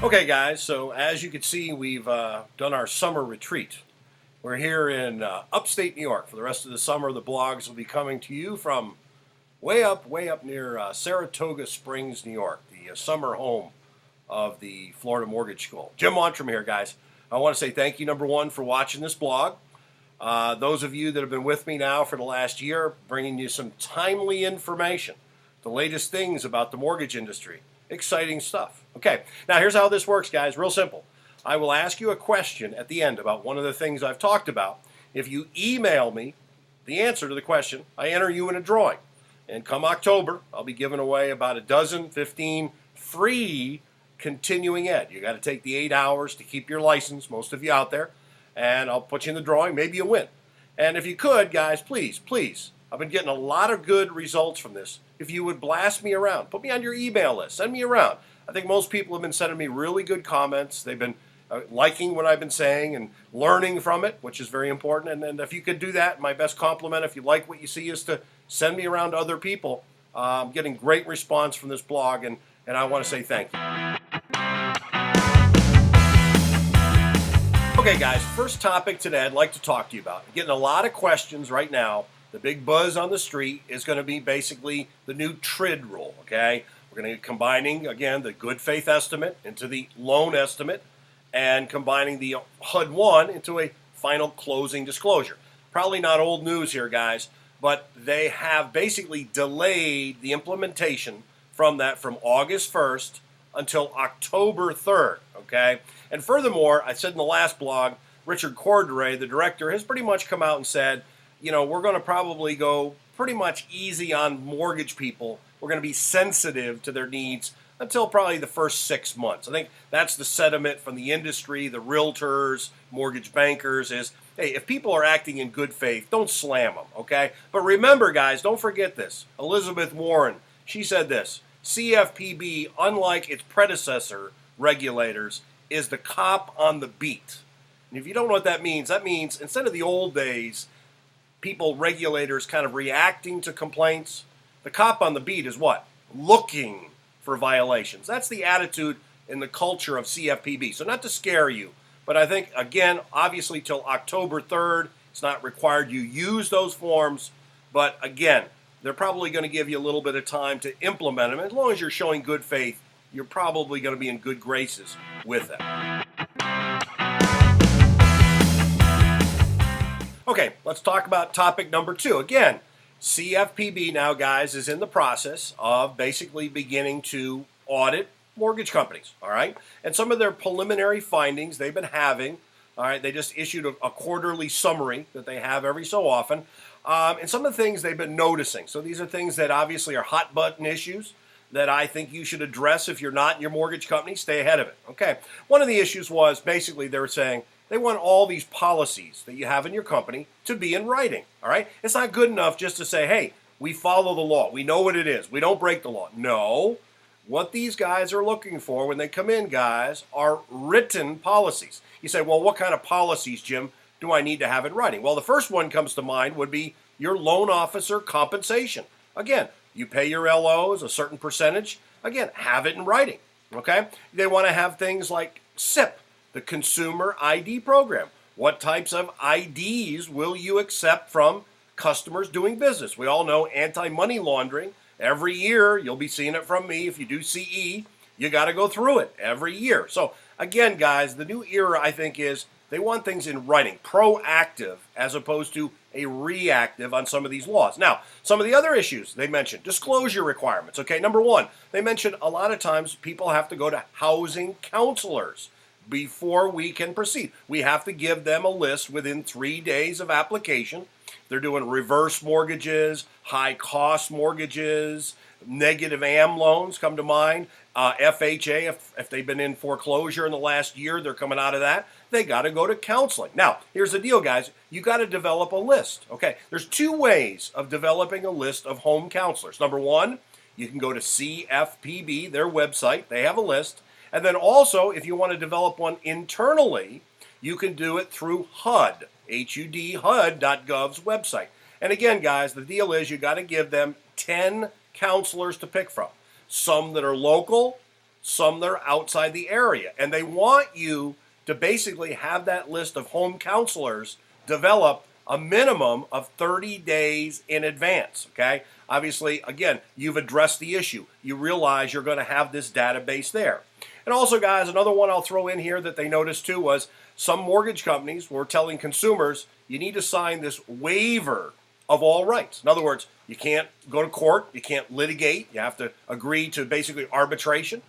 Okay, guys, so as you can see, we've done our summer retreat. We're here in upstate New York. For the rest of the summer, the blogs will be coming to you from way up near Saratoga Springs, New York, the summer home of the Florida Mortgage School. Jim Montrym here, guys. I want to say thank you, number one, for watching this blog. Those of you that have been with me now for the last year, bringing you some timely information, the latest things about the mortgage industry. Exciting stuff. Okay, now here's how this works, guys. Real simple. I will ask you a question at the end about one of the things I've talked about. If you email me the answer to the question, I enter you in a drawing. And come October, I'll be giving away about 15 free continuing ed. You got to take the 8 hours to keep your license, most of you out there, and I'll put you in the drawing. Maybe you win. And if you could, guys, please, I've been getting a lot of good results from this. If you would blast me around, put me on your email list, send me around. I think most people have been sending me really good comments. They've been liking what I've been saying and learning from it, which is very important. And if you could do that, my best compliment, if you like what you see, is to send me around to other people. I'm getting great response from this blog, and I want to say thank you. Okay, guys, first topic today I'd like to talk to you about. I'm getting a lot of questions right now. The big buzz on the street is going to be basically the new TRID rule, okay? We're going to be combining, again, the good faith estimate into the loan estimate and combining the HUD-1 into a final closing disclosure. Probably not old news here, guys, but they have basically delayed the implementation from August 1st until October 3rd, okay? And furthermore, I said in the last blog, Richard Cordray, the director, has pretty much come out and said, you know, we're going to probably go pretty much easy on mortgage people. We're going to be sensitive to their needs until probably the first 6 months. I think that's the sentiment from the industry, the realtors, mortgage bankers is, hey, if people are acting in good faith, don't slam them, okay? But remember, guys, don't forget this. Elizabeth Warren, she said this, CFPB, unlike its predecessor regulators, is the cop on the beat. And if you don't know what that means instead of the old days, regulators kind of reacting to complaints, the cop on the beat is what? Looking for violations. That's the attitude in the culture of CFPB. So not to scare you, but I think, again, obviously till October 3rd, it's not required you use those forms, but again, they're probably going to give you a little bit of time to implement them. As long as you're showing good faith, you're probably going to be in good graces with them. Okay, let's talk about topic number 2. Again, CFPB now, guys, is in the process of basically beginning to audit mortgage companies, all right? And some of their preliminary findings they've been having, all right, they just issued a quarterly summary that they have every so often, and some of the things they've been noticing. So these are things that obviously are hot button issues that I think you should address if you're not in your mortgage company. Stay ahead of it, okay? One of the issues was basically they were saying, they want all these policies that you have in your company to be in writing, all right? It's not good enough just to say, hey, we follow the law. We know what it is. We don't break the law. No. What these guys are looking for when they come in, guys, are written policies. You say, well, what kind of policies, Jim, do I need to have in writing? Well, the first one comes to mind would be your loan officer compensation. Again, you pay your LOs a certain percentage. Again, have it in writing, okay? They want to have things like SIP, the Consumer ID program. What types of IDs will you accept from customers doing business? We all know anti-money laundering. Every year, you'll be seeing it from me. If you do CE, you got to go through it every year. So again, guys, the new era, I think, is they want things in writing, proactive, as opposed to a reactive on some of these laws. Now, some of the other issues they mentioned, disclosure requirements. Okay, number one, they mentioned a lot of times people have to go to housing counselors before we can proceed. We have to give them a list within 3 days of application. They're doing reverse mortgages, high-cost mortgages, negative AM loans come to mind. FHA, if they've been in foreclosure in the last year, they're coming out of that. They got to go to counseling. Now, here's the deal, guys. You got to develop a list. Okay, there's 2 ways of developing a list of home counselors. Number one, you can go to CFPB, their website. They have a list. And then also, if you want to develop one internally, you can do it through HUD, HUD.gov's website. And again, guys, the deal is you got to give them 10 counselors to pick from. Some that are local, some that are outside the area. And they want you to basically have that list of home counselors develop a minimum of 30 days in advance, okay? Obviously, again, you've addressed the issue. You realize you're going to have this database there. And also, guys, another one I'll throw in here that they noticed too was some mortgage companies were telling consumers you need to sign this waiver of all rights. In other words, you can't go to court, you can't litigate, you have to agree to basically arbitration.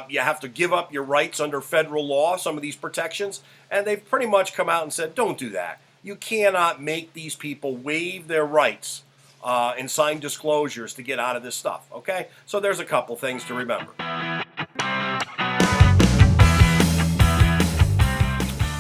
You have to give up your rights under federal law, some of these protections, and they've pretty much come out and said, don't do that. You cannot make these people waive their rights and sign disclosures to get out of this stuff, okay? So there's a couple things to remember.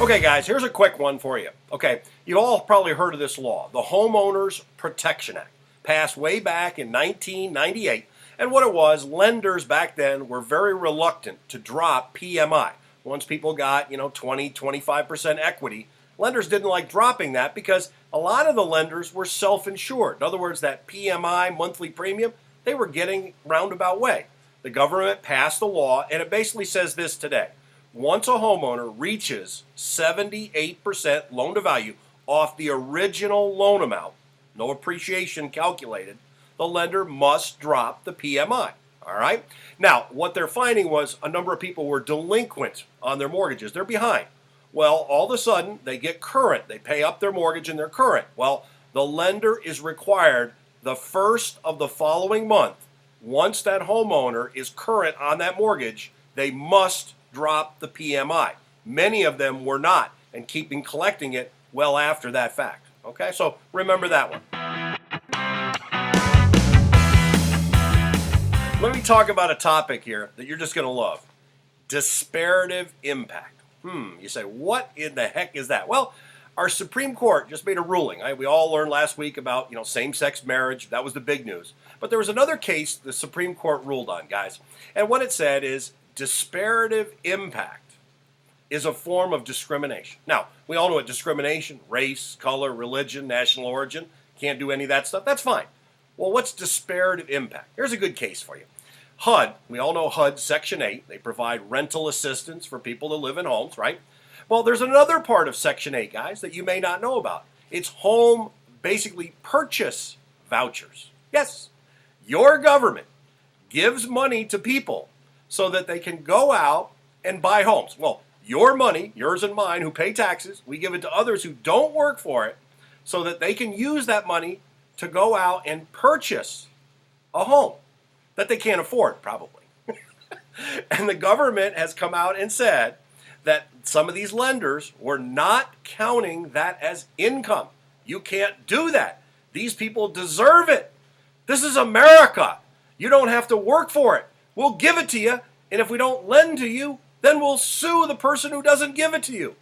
Okay, guys, here's a quick one for you. Okay, you all probably heard of this law, the Homeowners Protection Act, passed way back in 1998. And what it was, lenders back then were very reluctant to drop PMI. Once people got, 20, 25% equity, lenders didn't like dropping that because a lot of the lenders were self-insured. In other words, that PMI monthly premium, they were getting roundabout way. The government passed the law, and it basically says this today. Once a homeowner reaches 78% loan to value off the original loan amount, no appreciation calculated, the lender must drop the PMI. All right? Now, what they're finding was a number of people were delinquent on their mortgages. They're behind. Well, all of a sudden, they get current. They pay up their mortgage and they're current. Well, the lender is required the first of the following month. Once that homeowner is current on that mortgage, they must drop the PMI. Many of them were not and keeping collecting it well after that fact. Okay, so remember that one. Let me talk about a topic here that you're just going to love. Disparative impact. You say, what in the heck is that? Well, our Supreme Court just made a ruling. We all learned last week about, same-sex marriage. That was the big news. But there was another case the Supreme Court ruled on, guys. And what it said is disparative impact is a form of discrimination. Now, we all know what discrimination, race, color, religion, national origin, can't do any of that stuff. That's fine. Well, what's disparative impact? Here's a good case for you. HUD, we all know HUD Section 8. They provide rental assistance for people to live in homes, right? Well, there's another part of Section 8, guys, that you may not know about. It's home, basically, purchase vouchers. Yes, your government gives money to people so that they can go out and buy homes. Well, your money, yours and mine, who pay taxes, we give it to others who don't work for it so that they can use that money to go out and purchase a home that they can't afford, probably. And the government has come out and said that some of these lenders were not counting that as income. You can't do that. These people deserve it. This is America. You don't have to work for it. We'll give it to you, and if we don't lend to you, then we'll sue the person who doesn't give it to you.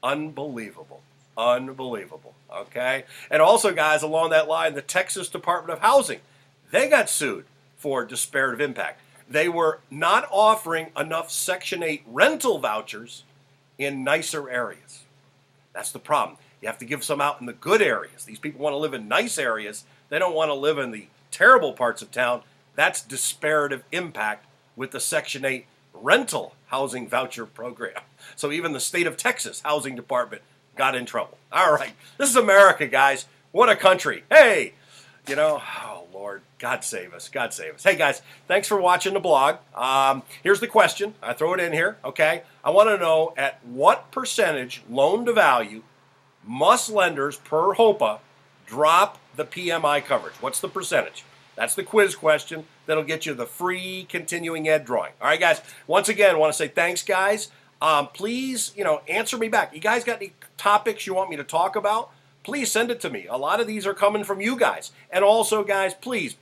Unbelievable. Unbelievable. Okay? And also, guys, along that line, the Texas Department of Housing, they got sued for disparative impact. They were not offering enough Section 8 rental vouchers in nicer areas. That's the problem. You have to give some out in the good areas. These people want to live in nice areas. They don't want to live in the terrible parts of town. That's disparative impact with the Section 8 rental housing voucher program. So even the state of Texas Housing Department got in trouble. All right. This is America, guys. What a country. Hey, oh, Lord, God save us. God save us. Hey, guys, thanks for watching the blog. Here's the question. I throw it in here, okay? I want to know at what percentage loan to value must lenders per HOPA drop the PMI coverage? What's the percentage? That's the quiz question that'll get you the free continuing ed drawing. All right, guys, once again, I want to say thanks, guys. Please, answer me back. You guys got any topics you want me to talk about? Please send it to me. A lot of these are coming from you guys. And also, guys, please,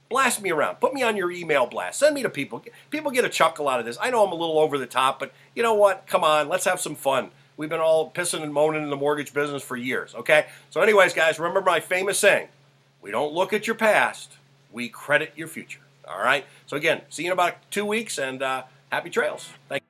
blast me around. Put me on your email blast. Send me to people. People get a chuckle out of this. I know I'm a little over the top, but you know what? Come on, let's have some fun. We've been all pissing and moaning in the mortgage business for years, okay? So anyways, guys, remember my famous saying, we don't look at your past, we credit your future, all right? So again, see you in about 2 weeks, and happy trails. Thank you.